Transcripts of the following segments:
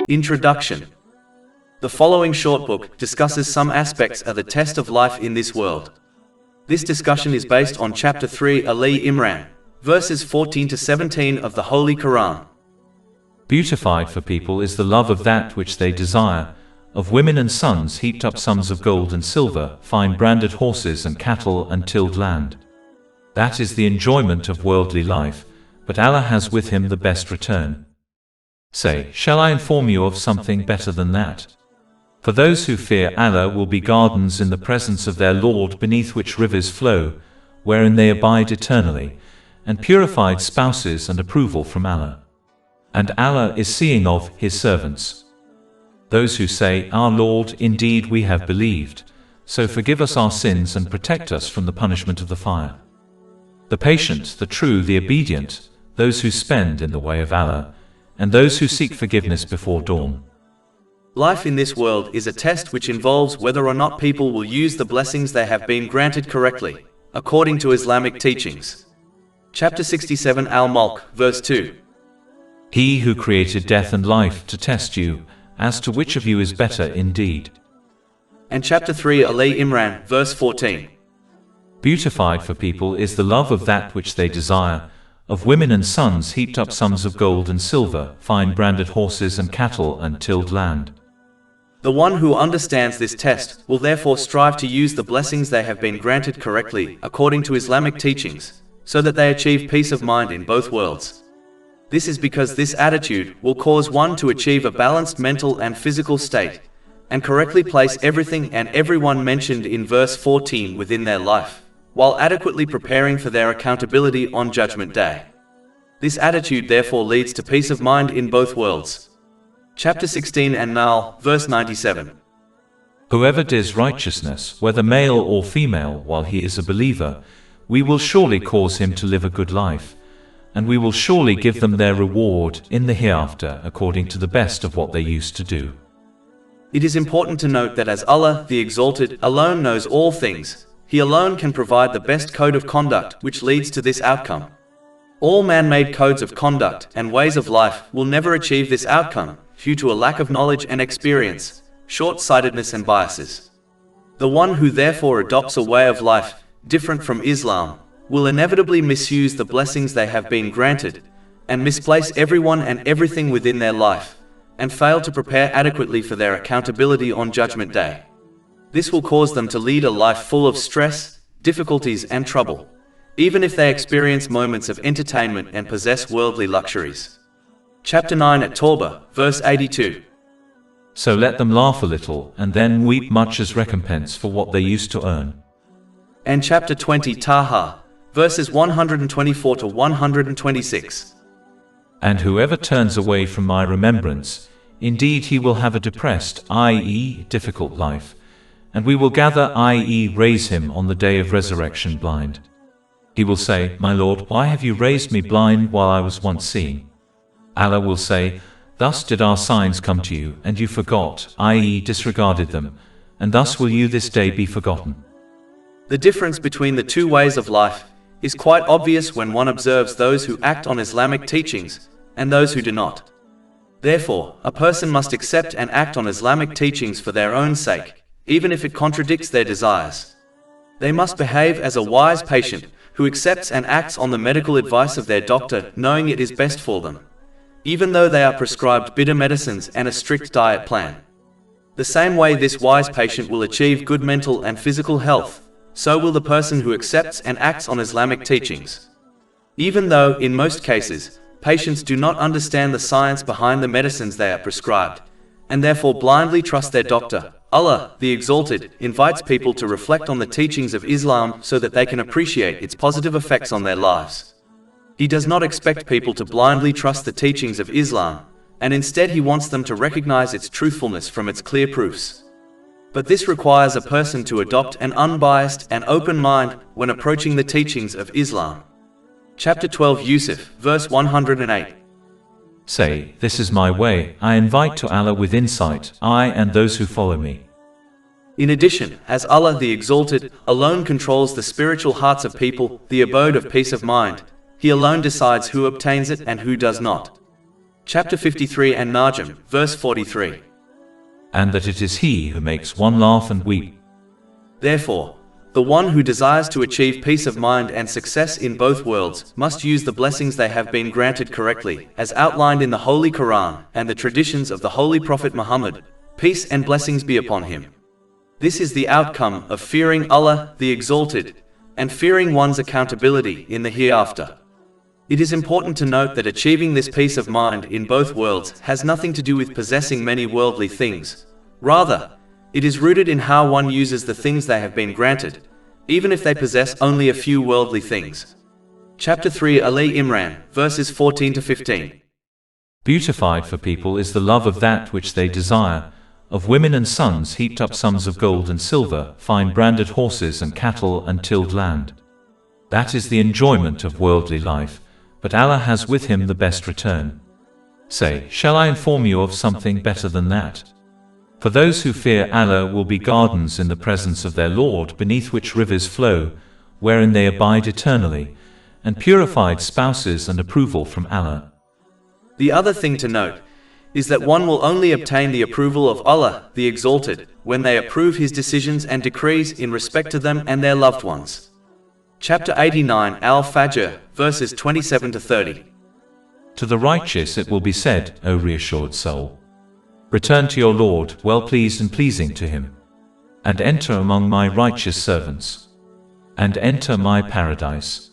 Introduction. The following short book discusses some aspects of the test of life in this world. This discussion is based on Chapter 3 Alee Imran, verses 14 to 17 of the Holy Quran. Beautified for people is the love of that which they desire, of women and sons heaped up sums of gold and silver, fine branded horses and cattle and tilled land. That is the enjoyment of worldly life, but Allah has with him the best return. Say, shall I inform you of something better than that? For those who fear Allah will be gardens in the presence of their Lord beneath which rivers flow, wherein they abide eternally, and purified spouses and approval from Allah. And Allah is seeing of His servants. Those who say, Our Lord, indeed we have believed, so forgive us our sins and protect us from the punishment of the fire. The patient, the true, the obedient, those who spend in the way of Allah, and those who seek forgiveness before dawn. Life in this world is a test which involves whether or not people will use the blessings they have been granted correctly, according to Islamic teachings. Chapter 67 Al-Mulk, verse 2. He who created death and life to test you, as to which of you is better indeed. And Chapter 3 Alee Imran, verse 14. Beautified for people is the love of that which they desire, of women and sons heaped up sums of gold and silver, fine branded horses and cattle and tilled land. The one who understands this test will therefore strive to use the blessings they have been granted correctly, according to Islamic teachings, so that they achieve peace of mind in both worlds. This is because this attitude will cause one to achieve a balanced mental and physical state, and correctly place everything and everyone mentioned in verse 14 within their life, while adequately preparing for their accountability on Judgment Day. This attitude therefore leads to peace of mind in both worlds. Chapter 16 An-Nahl, verse 97. Whoever does righteousness, whether male or female, while he is a believer, we will surely cause him to live a good life, and we will surely give them their reward in the hereafter according to the best of what they used to do. It is important to note that as Allah, the Exalted, alone knows all things, He alone can provide the best code of conduct which leads to this outcome. All man-made codes of conduct and ways of life will never achieve this outcome due to a lack of knowledge and experience, short-sightedness and biases. The one who therefore adopts a way of life different from Islam will inevitably misuse the blessings they have been granted, and misplace everyone and everything within their life, and fail to prepare adequately for their accountability on Judgment Day. This will cause them to lead a life full of stress, difficulties and trouble, even if they experience moments of entertainment and possess worldly luxuries. Chapter 9 At-Tawbah, verse 82. So let them laugh a little, and then weep much as recompense for what they used to earn. And Chapter 20 Taha, verses 124 to 126. And whoever turns away from my remembrance, indeed he will have a depressed, i.e., difficult life, and we will gather, i.e., raise him on the day of resurrection blind. He will say, My Lord, why have you raised me blind while I was once seeing? Allah will say, Thus did our signs come to you, and you forgot, i.e., disregarded them, and thus will you this day be forgotten. The difference between the two ways of life is quite obvious when one observes those who act on Islamic teachings and those who do not. Therefore, a person must accept and act on Islamic teachings for their own sake, even if it contradicts their desires. They must behave as a wise patient who accepts and acts on the medical advice of their doctor, knowing it is best for them, even though they are prescribed bitter medicines and a strict diet plan. The same way this wise patient will achieve good mental and physical health, so will the person who accepts and acts on Islamic teachings. Even though, in most cases, patients do not understand the science behind the medicines they are prescribed, and therefore blindly trust their doctor, Allah, the Exalted, invites people to reflect on the teachings of Islam so that they can appreciate its positive effects on their lives. He does not expect people to blindly trust the teachings of Islam, and instead He wants them to recognize its truthfulness from its clear proofs. But this requires a person to adopt an unbiased and open mind when approaching the teachings of Islam. Chapter 12 Yusuf, verse 108. Say, This is my way, I invite to Allah with insight, I and those who follow me. In addition, as Allah the Exalted alone controls the spiritual hearts of people, the abode of peace of mind, He alone decides who obtains it and who does not. Chapter 53 and Najm, verse 43. And that it is He who makes one laugh and weep. Therefore, the one who desires to achieve peace of mind and success in both worlds must use the blessings they have been granted correctly, as outlined in the Holy Quran and the traditions of the Holy Prophet Muhammad, peace and blessings be upon him. This is the outcome of fearing Allah, the Exalted, and fearing one's accountability in the hereafter. It is important to note that achieving this peace of mind in both worlds has nothing to do with possessing many worldly things. Rather, it is rooted in how one uses the things they have been granted, even if they possess only a few worldly things. Chapter 3 Alee Imran, verses 14 to 15. Beautified for people is the love of that which they desire, of women and sons heaped up sums of gold and silver, fine branded horses and cattle and tilled land. That is the enjoyment of worldly life, but Allah has with him the best return. Say, shall I inform you of something better than that? For those who fear Allah will be gardens in the presence of their Lord, beneath which rivers flow, wherein they abide eternally, and purified spouses and approval from Allah. The other thing to note is that one will only obtain the approval of Allah, the Exalted, when they approve His decisions and decrees in respect to them and their loved ones. Chapter 89 Al-Fajr, verses 27 to 30. To the righteous it will be said, O reassured soul, return to your Lord, well pleased and pleasing to Him, and enter among my righteous servants, and enter my paradise.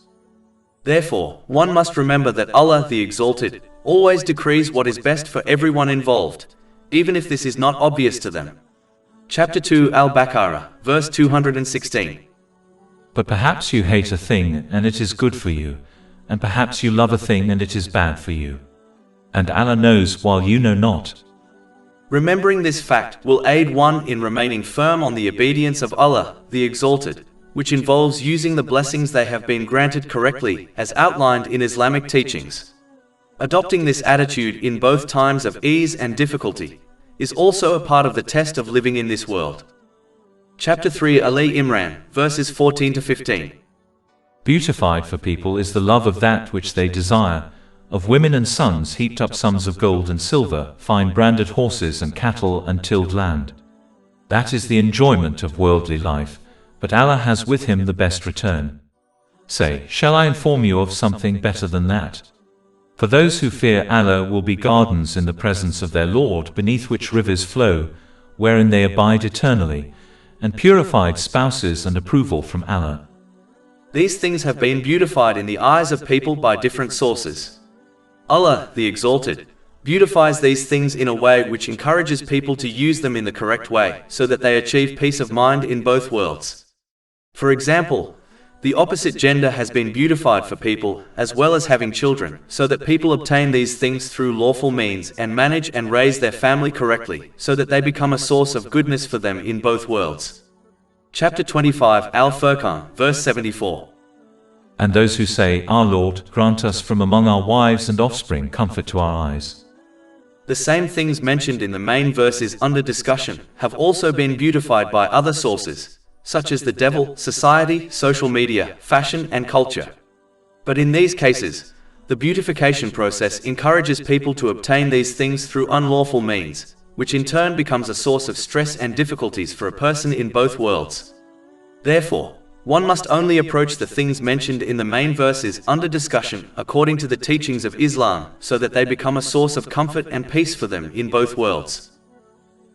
Therefore, one must remember that Allah, the Exalted, always decrees what is best for everyone involved, even if this is not obvious to them. Chapter 2 Al-Baqarah, verse 216. But perhaps you hate a thing and it is good for you, and perhaps you love a thing and it is bad for you. And Allah knows while you know not. Remembering this fact will aid one in remaining firm on the obedience of Allah, the Exalted, which involves using the blessings they have been granted correctly, as outlined in Islamic teachings. Adopting this attitude in both times of ease and difficulty is also a part of the test of living in this world. Chapter 3 Alee Imran, verses 14 to 15. Beautified for people is the love of that which they desire, of women and sons heaped up sums of gold and silver, fine branded horses and cattle and tilled land. That is the enjoyment of worldly life, but Allah has with him the best return. Say, shall I inform you of something better than that? For those who fear Allah will be gardens in the presence of their Lord, beneath which rivers flow, wherein they abide eternally, and purified spouses and approval from Allah. These things have been beautified in the eyes of people by different sources. Allah, the Exalted, beautifies these things in a way which encourages people to use them in the correct way, so that they achieve peace of mind in both worlds. For example, the opposite gender has been beautified for people, as well as having children, so that people obtain these things through lawful means and manage and raise their family correctly, so that they become a source of goodness for them in both worlds. Chapter 25 Al-Furqan, verse 74. And those who say, Our Lord, grant us from among our wives and offspring comfort to our eyes. The same things mentioned in the main verses under discussion have also been beautified by other sources, such as the devil, society, social media, fashion, and culture. But in these cases, the beautification process encourages people to obtain these things through unlawful means, which in turn becomes a source of stress and difficulties for a person in both worlds. Therefore, one must only approach the things mentioned in the main verses under discussion according to the teachings of Islam, so that they become a source of comfort and peace for them in both worlds.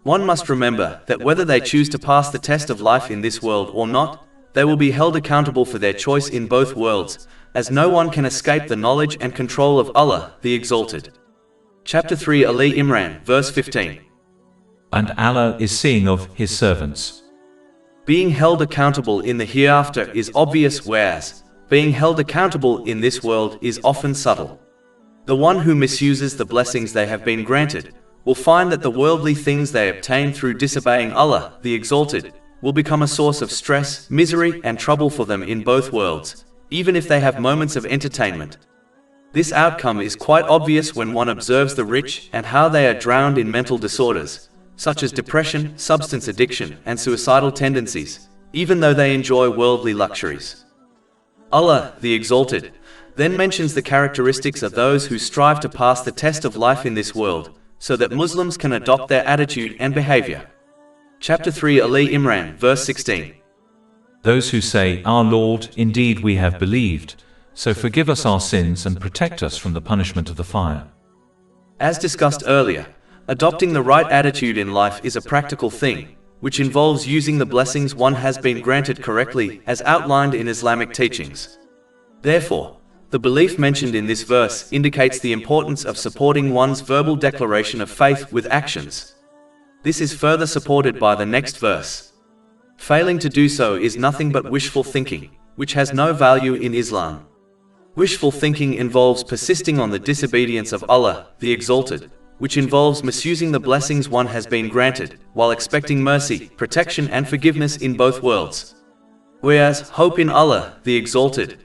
One must remember that whether they choose to pass the test of life in this world or not, they will be held accountable for their choice in both worlds, as no one can escape the knowledge and control of Allah, the Exalted. Chapter 3 Alee Imran, verse 15. And Allah is seeing of His servants. Being held accountable in the hereafter is obvious, whereas being held accountable in this world is often subtle. The one who misuses the blessings they have been granted will find that the worldly things they obtain through disobeying Allah, the Exalted, will become a source of stress, misery, and trouble for them in both worlds, even if they have moments of entertainment. This outcome is quite obvious when one observes the rich and how they are drowned in mental disorders, such as depression, substance addiction, and suicidal tendencies, even though they enjoy worldly luxuries. Allah, the Exalted, then mentions the characteristics of those who strive to pass the test of life in this world, so that Muslims can adopt their attitude and behavior. Chapter 3 Alee Imran, verse 16. Those who say, "Our Lord, indeed we have believed, so forgive us our sins and protect us from the punishment of the fire." As discussed earlier, adopting the right attitude in life is a practical thing, which involves using the blessings one has been granted correctly as outlined in Islamic teachings. Therefore, the belief mentioned in this verse indicates the importance of supporting one's verbal declaration of faith with actions. This is further supported by the next verse. Failing to do so is nothing but wishful thinking, which has no value in Islam. Wishful thinking involves persisting on the disobedience of Allah, the Exalted, which involves misusing the blessings one has been granted, while expecting mercy, protection and forgiveness in both worlds. Whereas, hope in Allah, the Exalted,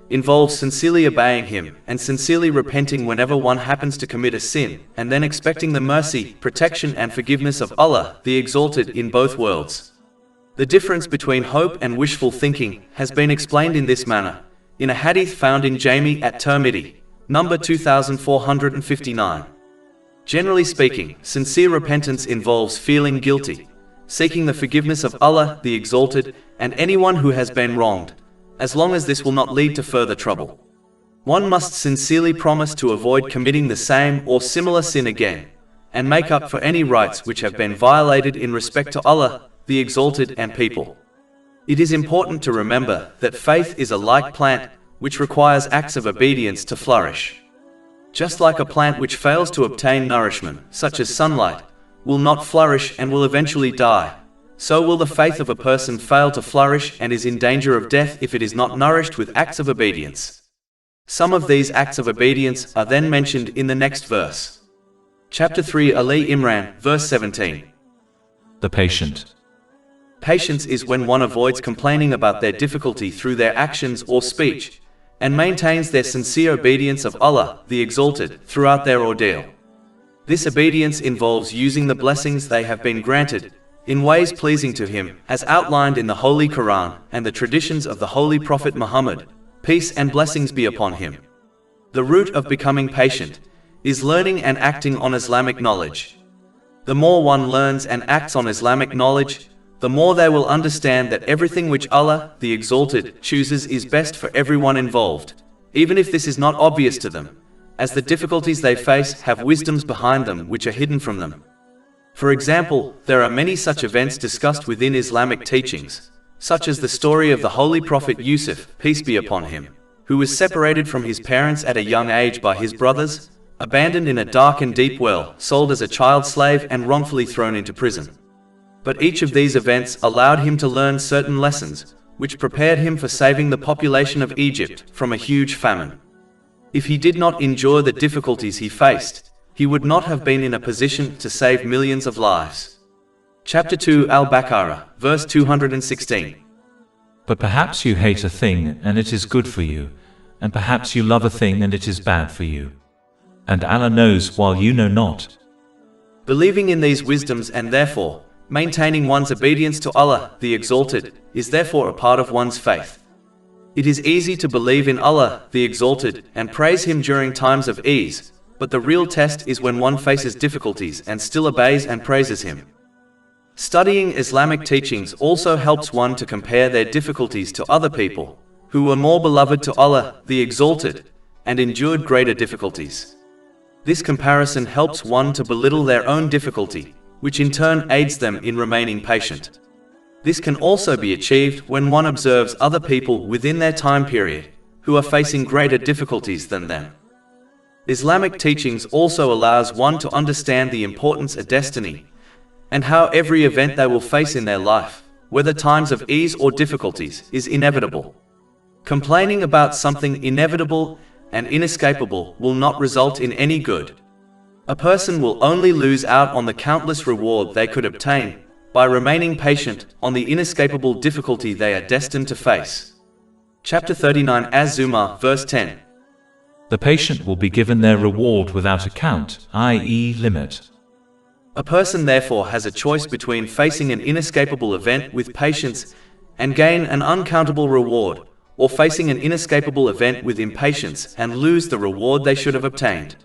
involves sincerely obeying Him and sincerely repenting whenever one happens to commit a sin, and then expecting the mercy, protection and forgiveness of Allah, the Exalted, in both worlds. The difference between hope and wishful thinking has been explained in this manner, in a hadith found in Jami at-Tirmidhi, number 2459. Generally speaking, sincere repentance involves feeling guilty, seeking the forgiveness of Allah, the Exalted, and anyone who has been wronged, as long as this will not lead to further trouble. One must sincerely promise to avoid committing the same or similar sin again, and make up for any rights which have been violated in respect to Allah, the Exalted, and people. It is important to remember that faith is a like plant, which requires acts of obedience to flourish. Just like a plant which fails to obtain nourishment, such as sunlight, will not flourish and will eventually die, so will the faith of a person fail to flourish and is in danger of death if it is not nourished with acts of obedience. Some of these acts of obedience are then mentioned in the next verse. Chapter 3 Alee Imran, verse 17. The patient. Patience is when one avoids complaining about their difficulty through their actions or speech, and maintains their sincere obedience of Allah, the Exalted, throughout their ordeal. This obedience involves using the blessings they have been granted in ways pleasing to Him, as outlined in the Holy Quran and the traditions of the Holy Prophet Muhammad, peace and blessings be upon him. The root of becoming patient is learning and acting on Islamic knowledge. The more one learns and acts on Islamic knowledge, the more they will understand that everything which Allah, the Exalted, chooses is best for everyone involved, even if this is not obvious to them, as the difficulties they face have wisdoms behind them which are hidden from them. For example, there are many such events discussed within Islamic teachings, such as the story of the Holy Prophet Yusuf, peace be upon him, who was separated from his parents at a young age by his brothers, abandoned in a dark and deep well, sold as a child slave and wrongfully thrown into prison. But each of these events allowed him to learn certain lessons, which prepared him for saving the population of Egypt from a huge famine. If he did not endure the difficulties he faced, he would not have been in a position to save millions of lives. Chapter 2 Al-Baqarah, verse 216. But perhaps you hate a thing and it is good for you, and perhaps you love a thing and it is bad for you. And Allah knows while you know not. Believing in these wisdoms and therefore maintaining one's obedience to Allah, the Exalted, is therefore a part of one's faith. It is easy to believe in Allah, the Exalted, and praise Him during times of ease, but the real test is when one faces difficulties and still obeys and praises Him. Studying Islamic teachings also helps one to compare their difficulties to other people, who were more beloved to Allah, the Exalted, and endured greater difficulties. This comparison helps one to belittle their own difficulty, which in turn aids them in remaining patient. This can also be achieved when one observes other people within their time period, who are facing greater difficulties than them. Islamic teachings also allows one to understand the importance of destiny, and how every event they will face in their life, whether times of ease or difficulties, is inevitable. Complaining about something inevitable and inescapable will not result in any good. A person will only lose out on the countless reward they could obtain by remaining patient on the inescapable difficulty they are destined to face. Chapter 39 Az-Zumar, verse 10. The patient will be given their reward without account, i.e. limit. A person therefore has a choice between facing an inescapable event with patience and gain an uncountable reward, or facing an inescapable event with impatience and lose the reward they should have obtained.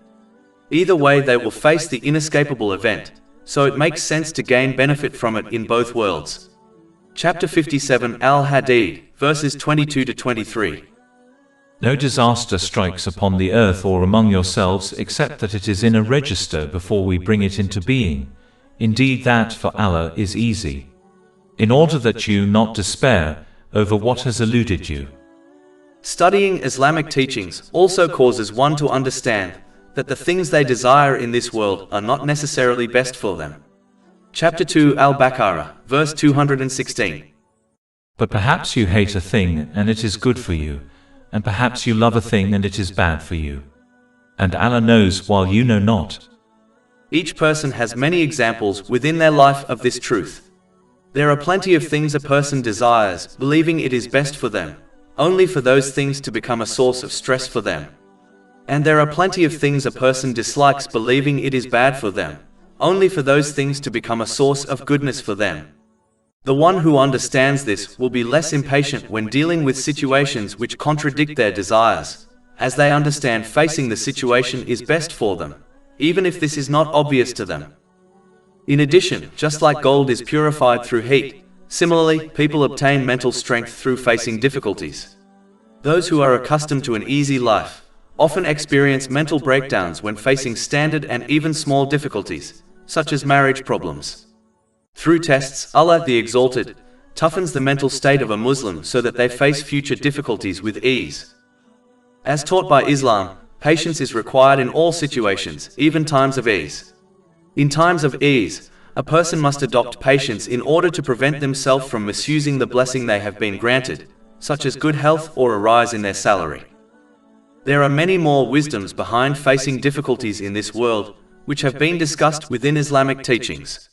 Either way, they will face the inescapable event, so it makes sense to gain benefit from it in both worlds. Chapter 57 Al-Hadid, verses 22 to 23. No disaster strikes upon the earth or among yourselves except that it is in a register before we bring it into being. Indeed, that for Allah is easy. In order that you not despair over what has eluded you. Studying Islamic teachings also causes one to understand that the things they desire in this world are not necessarily best for them. Chapter 2 Al-Baqarah, verse 216. But perhaps you hate a thing and it is good for you, and perhaps you love a thing and it is bad for you. And Allah knows while you know not. Each person has many examples within their life of this truth. There are plenty of things a person desires, believing it is best for them, only for those things to become a source of stress for them. And there are plenty of things a person dislikes, believing it is bad for them, only for those things to become a source of goodness for them. The one who understands this will be less impatient when dealing with situations which contradict their desires, as they understand facing the situation is best for them, even if this is not obvious to them. In addition, just like gold is purified through heat, similarly, people obtain mental strength through facing difficulties. Those who are accustomed to an easy life often experience mental breakdowns when facing standard and even small difficulties, such as marriage problems. Through tests, Allah the Exalted toughens the mental state of a Muslim so that they face future difficulties with ease. As taught by Islam, patience is required in all situations, even times of ease. In times of ease, a person must adopt patience in order to prevent themselves from misusing the blessing they have been granted, such as good health or a rise in their salary. There are many more wisdoms behind facing difficulties in this world, which have been discussed within Islamic teachings.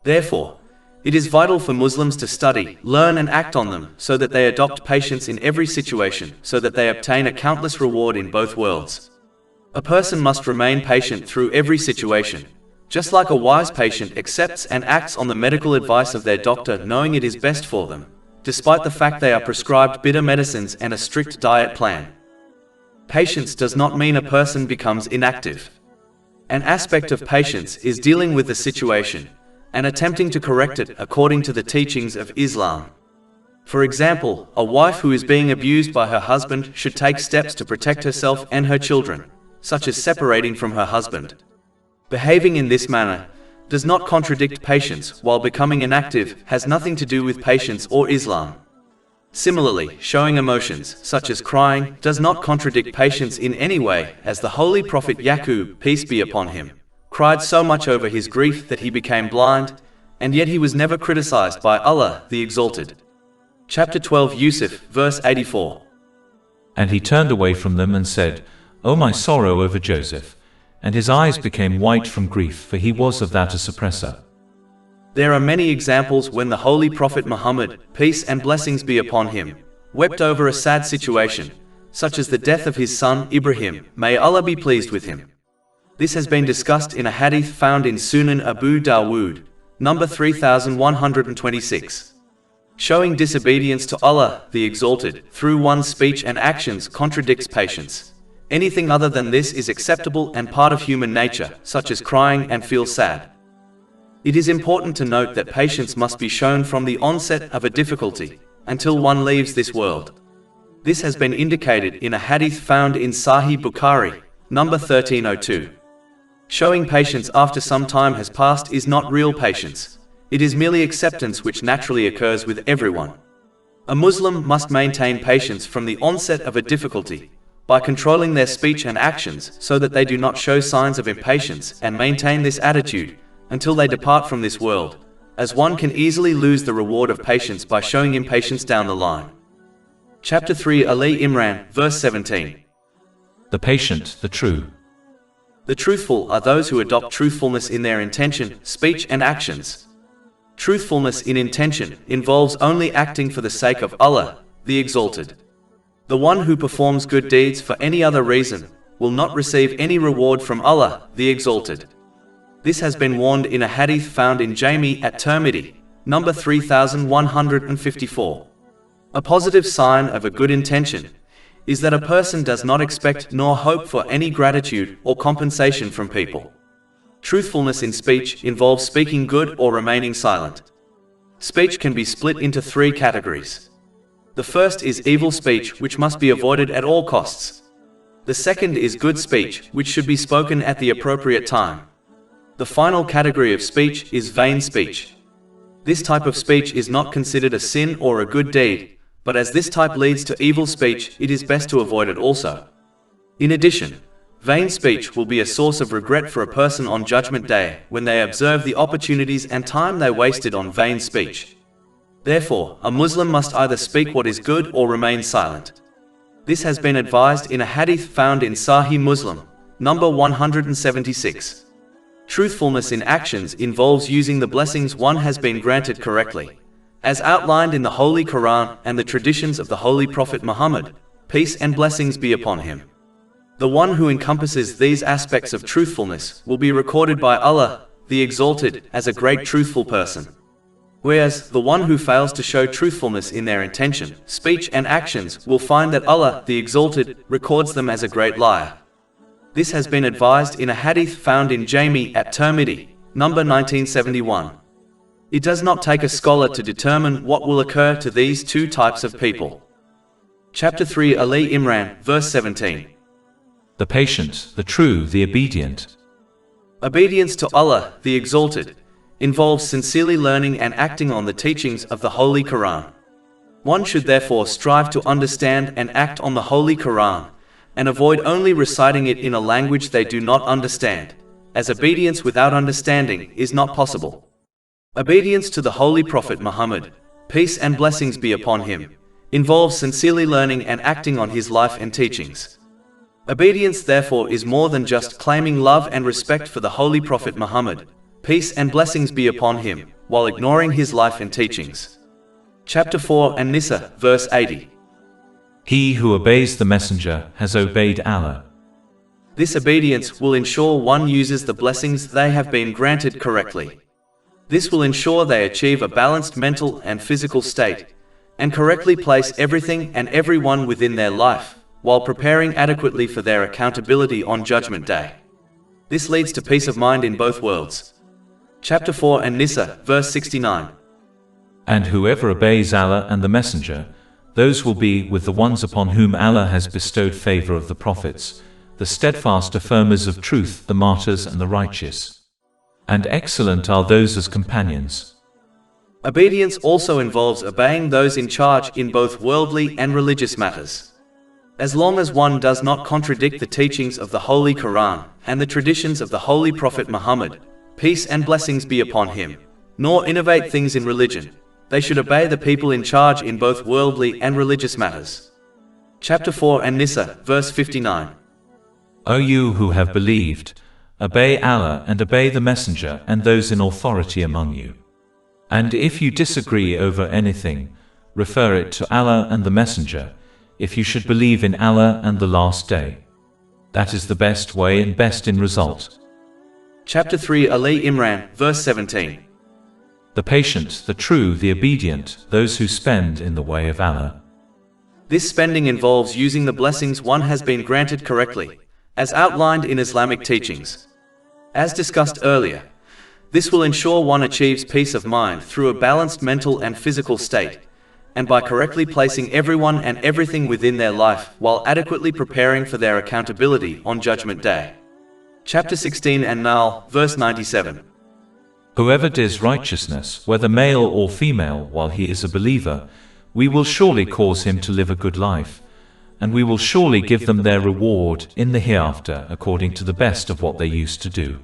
Therefore, it is vital for Muslims to study, learn and act on them so that they adopt patience in every situation, so that they obtain a countless reward in both worlds. A person must remain patient through every situation, just like a wise patient accepts and acts on the medical advice of their doctor, knowing it is best for them, despite the fact they are prescribed bitter medicines and a strict diet plan. Patience does not mean a person becomes inactive. An aspect of patience is dealing with the situation and attempting to correct it according to the teachings of Islam. For example, a wife who is being abused by her husband should take steps to protect herself and her children, such as separating from her husband. Behaving in this manner does not contradict patience, while becoming inactive has nothing to do with patience or Islam. Similarly, showing emotions, such as crying, does not contradict patience in any way, as the Holy Prophet Yaqub, peace be upon him, cried so much over his grief that he became blind, and yet he was never criticized by Allah the Exalted. Chapter 12 Yusuf, verse 84. And he turned away from them and said, O my sorrow over Joseph. And his eyes became white from grief, for he was of that a suppressor. There are many examples when the Holy Prophet Muhammad, peace and blessings be upon him, wept over a sad situation, such as the death of his son Ibrahim, may Allah be pleased with him. This has been discussed in a hadith found in Sunan Abu Dawood, number 3126. Showing disobedience to Allah the Exalted through one's speech and actions contradicts patience. Anything other than this is acceptable and part of human nature, such as crying and feel sad. It is important to note that patience must be shown from the onset of a difficulty until one leaves this world. This has been indicated in a hadith found in Sahih Bukhari, number 1302. Showing patience after some time has passed is not real patience. It is merely acceptance, which naturally occurs with everyone. A Muslim must maintain patience from the onset of a difficulty by controlling their speech and actions so that they do not show signs of impatience, and maintain this attitude until they depart from this world, as one can easily lose the reward of patience by showing impatience down the line. Chapter 3 Alee Imran, verse 17. The patient, the true. The truthful are those who adopt truthfulness in their intention, speech and actions. Truthfulness in intention involves only acting for the sake of Allah, the Exalted. The one who performs good deeds for any other reason will not receive any reward from Allah, the Exalted. This has been warned in a hadith found in Jami at Tirmidhi, number 3154. A positive sign of a good intention is that a person does not expect nor hope for any gratitude or compensation from people. Truthfulness in speech involves speaking good or remaining silent. Speech can be split into three categories. The first is evil speech, which must be avoided at all costs. The second is good speech, which should be spoken at the appropriate time. The final category of speech is vain speech. This type of speech is not considered a sin or a good deed, but as this type leads to evil speech, it is best to avoid it also. In addition, vain speech will be a source of regret for a person on Judgment Day when they observe the opportunities and time they wasted on vain speech. Therefore, a Muslim must either speak what is good or remain silent. This has been advised in a hadith found in Sahih Muslim, number 176. Truthfulness in actions involves using the blessings one has been granted correctly, as outlined in the Holy Quran and the traditions of the Holy Prophet Muhammad, peace and blessings be upon him. The one who encompasses these aspects of truthfulness will be recorded by Allah, the Exalted, as a great truthful person. Whereas, the one who fails to show truthfulness in their intention, speech and actions will find that Allah, the Exalted, records them as a great liar. This has been advised in a hadith found in Jami at Tirmidhi, number 1971. It does not take a scholar to determine what will occur to these two types of people. Chapter 3, Alee Imran, verse 17. The patient, the true, the obedient. Obedience to Allah, the Exalted, involves sincerely learning and acting on the teachings of the Holy Quran. One should therefore strive to understand and act on the Holy Quran, and avoid only reciting it in a language they do not understand, as obedience without understanding is not possible. Obedience to the Holy Prophet Muhammad, peace and blessings be upon him, involves sincerely learning and acting on his life and teachings. Obedience therefore is more than just claiming love and respect for the Holy Prophet Muhammad, peace and blessings be upon him, while ignoring his life and teachings. Chapter 4 An-Nisa, verse 80. He who obeys the Messenger has obeyed Allah. This obedience will ensure one uses the blessings they have been granted correctly. This will ensure they achieve a balanced mental and physical state, and correctly place everything and everyone within their life, while preparing adequately for their accountability on Judgment Day. This leads to peace of mind in both worlds. Chapter 4 An-Nisa, verse 69. And whoever obeys Allah and the Messenger, those will be with the ones upon whom Allah has bestowed favor of the prophets, the steadfast affirmers of truth, the martyrs and the righteous. And excellent are those as companions. Obedience also involves obeying those in charge in both worldly and religious matters. As long as one does not contradict the teachings of the Holy Quran and the traditions of the Holy Prophet Muhammad, peace and blessings be upon him, nor innovate things in religion, they should obey the people in charge in both worldly and religious matters. Chapter 4 An-Nisa, verse 59. O you who have believed, obey Allah and obey the Messenger and those in authority among you. And if you disagree over anything, refer it to Allah and the Messenger, if you should believe in Allah and the Last Day. That is the best way and best in result. Chapter 3 Alee Imran, verse 17. The patient, the true, the obedient, those who spend in the way of Allah. This spending involves using the blessings one has been granted correctly, as outlined in Islamic teachings. As discussed earlier, this will ensure one achieves peace of mind through a balanced mental and physical state, and by correctly placing everyone and everything within their life while adequately preparing for their accountability on Judgment Day. Chapter 16 An-Nahl, verse 97. Whoever does righteousness, whether male or female, while he is a believer, we will surely cause him to live a good life, and we will surely give them their reward in the hereafter according to the best of what they used to do.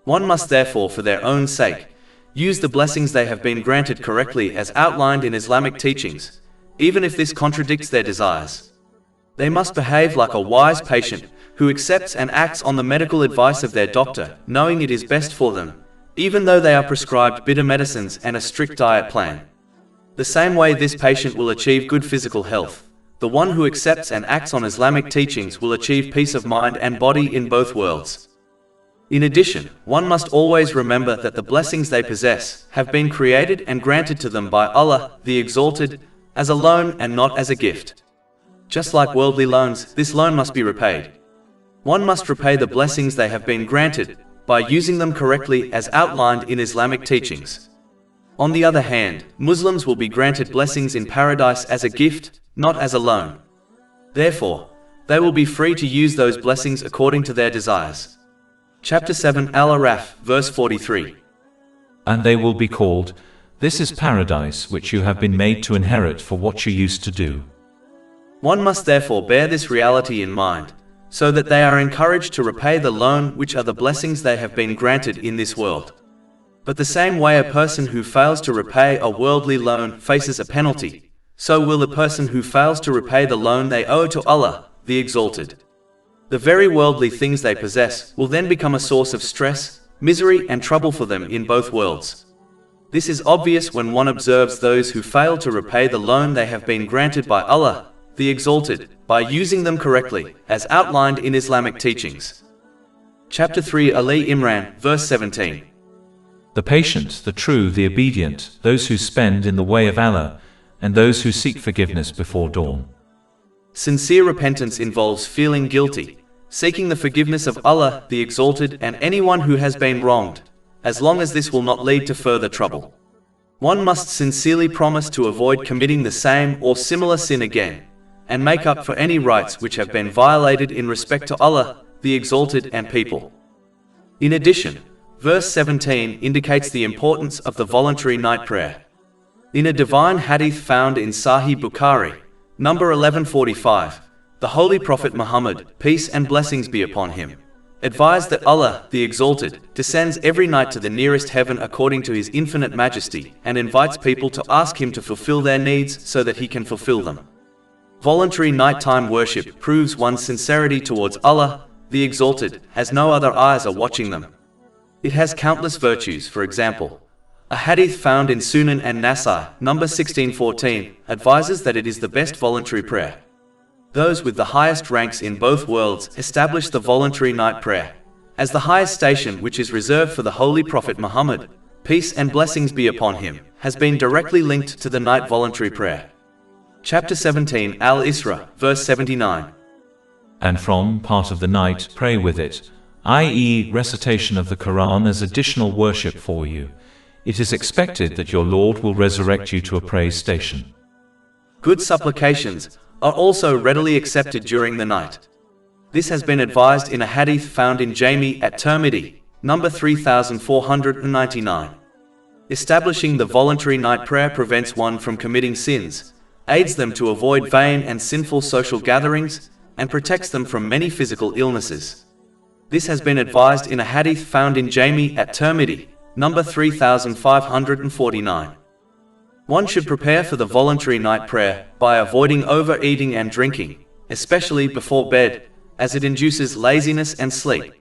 One must therefore, for their own sake, use the blessings they have been granted correctly as outlined in Islamic teachings, even if this contradicts their desires. They must behave like a wise patient who accepts and acts on the medical advice of their doctor, knowing it is best for them, even though they are prescribed bitter medicines and a strict diet plan. The same way this patient will achieve good physical health, the one who accepts and acts on Islamic teachings will achieve peace of mind and body in both worlds. In addition, one must always remember that the blessings they possess have been created and granted to them by Allah, the Exalted, as a loan and not as a gift. Just like worldly loans, this loan must be repaid. One must repay the blessings they have been granted by using them correctly as outlined in Islamic teachings. On the other hand, Muslims will be granted blessings in paradise as a gift, not as a loan. Therefore, they will be free to use those blessings according to their desires. Chapter 7 Al-Araf, verse 43. And they will be called, "This is paradise which you have been made to inherit for what you used to do." One must therefore bear this reality in mind, so that they are encouraged to repay the loan which are the blessings they have been granted in this world. But the same way a person who fails to repay a worldly loan faces a penalty, so will a person who fails to repay the loan they owe to Allah, the Exalted. The very worldly things they possess will then become a source of stress, misery and trouble for them in both worlds. This is obvious when one observes those who fail to repay the loan they have been granted by Allah, the Exalted, by using them correctly, as outlined in Islamic teachings. Chapter 3 Alee Imran, verse 17. The patient, the true, the obedient, those who spend in the way of Allah, and those who seek forgiveness before dawn. Sincere repentance involves feeling guilty, seeking the forgiveness of Allah, the Exalted, and anyone who has been wronged, as long as this will not lead to further trouble. One must sincerely promise to avoid committing the same or similar sin again, and make up for any rights which have been violated in respect to Allah, the Exalted, and people. In addition, verse 17 indicates the importance of the voluntary night prayer. In a divine hadith found in Sahih Bukhari, number 1145, the Holy Prophet Muhammad, peace and blessings be upon him, advised that Allah, the Exalted, descends every night to the nearest heaven according to his infinite majesty and invites people to ask him to fulfill their needs so that he can fulfill them. Voluntary nighttime worship proves one's sincerity towards Allah, the Exalted, as no other eyes are watching them. It has countless virtues. For example, a hadith found in Sunan and Nasai, number 1614, advises that it is the best voluntary prayer. Those with the highest ranks in both worlds establish the voluntary night prayer as the highest station, which is reserved for the Holy Prophet Muhammad, peace and blessings be upon him, has been directly linked to the night voluntary prayer. Chapter 17 Al-Isra, verse 79. And from part of the night pray with it, i.e., recitation of the Quran as additional worship for you. It is expected that your Lord will resurrect you to a praise station. Good supplications are also readily accepted during the night. This has been advised in a hadith found in Jami at Tirmidhi, number 3499. Establishing the voluntary night prayer prevents one from committing sins, aids them to avoid vain and sinful social gatherings, and protects them from many physical illnesses. This has been advised in a hadith found in Jami at Tirmidhi, number 3549. One should prepare for the voluntary night prayer by avoiding overeating and drinking, especially before bed, as it induces laziness and sleep.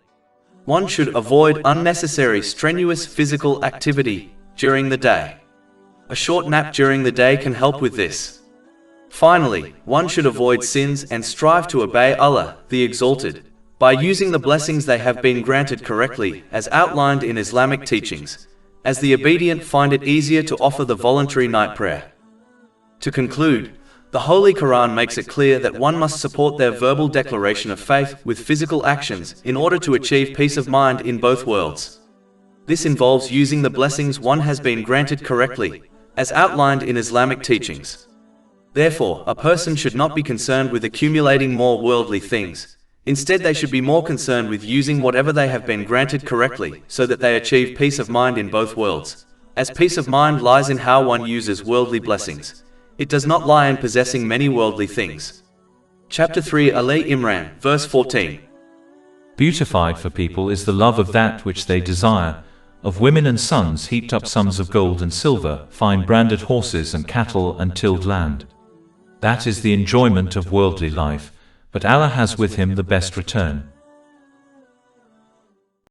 One should avoid unnecessary strenuous physical activity during the day. A short nap during the day can help with this. Finally, one should avoid sins and strive to obey Allah, the Exalted, by using the blessings they have been granted correctly as outlined in Islamic teachings, as the obedient find it easier to offer the voluntary night prayer. To conclude, the Holy Quran makes it clear that one must support their verbal declaration of faith with physical actions in order to achieve peace of mind in both worlds. This involves using the blessings one has been granted correctly, as outlined in Islamic teachings. Therefore, a person should not be concerned with accumulating more worldly things. Instead, they should be more concerned with using whatever they have been granted correctly so that they achieve peace of mind in both worlds. As peace of mind lies in how one uses worldly blessings, it does not lie in possessing many worldly things. Chapter 3 Alee Imran, verse 14. Beautified for people is the love of that which they desire, of women and sons heaped up sums of gold and silver, fine branded horses and cattle and tilled land. That is the enjoyment of worldly life, but Allah has with him the best return.